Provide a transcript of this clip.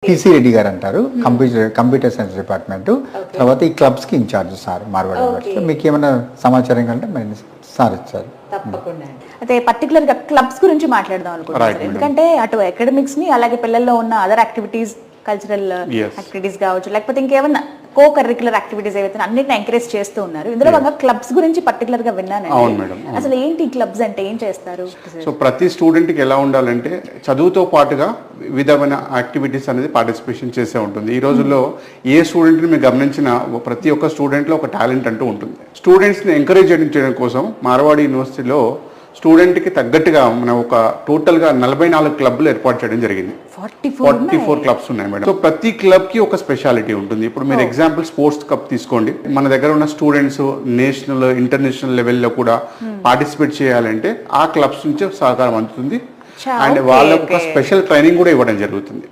TC Reddy గారు అంటారు, computer science department. తర్వాత ఈ క్లబ్స్ కి ఇన్ఛార్జ్ సార్ మార్వాడి యూనివర్సిటీ. మీకు ఏమైనా సమాచారం కంటే మరి సార్ ఇచ్చారు. తప్పకుండా. అయితే పర్టికులర్ గా క్లబ్స్ గురించి మాట్లాడదాం అనుకుంటున్నాను, ఎందుకంటే అటు అకాడమిక్స్ ని అలాగే పిల్లల్లో ఉన్న అదర్ యాక్టివిటీస్, కల్చరల్ యాక్టివిటీస్ కావచ్చు, లేకపోతే ఇంకేమన్నా కో కరిక్యులర్ యాక్టివిటీస్ ఏవైతే అన్నిటిని ఎంకరేజ్ చేస్తూ ఉన్నారు. ఇందులో భాగంగా క్లబ్స్ గురించి పర్టికులర్ గా విన్నానండి. అసలు ఏంటి క్లబ్స్ అంటే ఏం చేస్తారు? సో ప్రతి స్టూడెంట్ కి ఎలా ఉండాలంటే చదువుతో పాటుగా విధమైన యాక్టివిటీస్ అనేది పార్టిసిపేషన్ చేసే ఉంటుంది. ఈ రోజుల్లో ఏ స్టూడెంట్ ని మీరు గమనించిన ప్రతి ఒక్క స్టూడెంట్ లో ఒక టాలెంట్ అంటూ ఉంటుంది. స్టూడెంట్స్ ని ఎంకరేజ్ చేయడం కోసం మార్వాడి యూనివర్సిటీలో స్టూడెంట్ కి తగ్గట్టుగా మనం ఒక టోటల్ గా 44 క్లబ్లు ఏర్పాటు చేయడం జరిగింది. 44 క్లబ్స్ ఉన్నాయి మేడం. సో ప్రతి క్లబ్ కి ఒక స్పెషాలిటీ ఉంటుంది. ఇప్పుడు మీరు ఎగ్జాంపుల్ స్పోర్ట్స్ కప్ తీసుకోండి. మన దగ్గర ఉన్న స్టూడెంట్స్ నేషనల్, ఇంటర్నేషనల్ లెవెల్లో కూడా పార్టిసిపేట్ చేయాలంటే ఆ క్లబ్స్ నుంచి సహకారం అందుతుంది. అండ్ వాళ్ళకు ఒక స్పెషల్ ట్రైనింగ్ కూడా ఇవ్వడం జరుగుతుంది.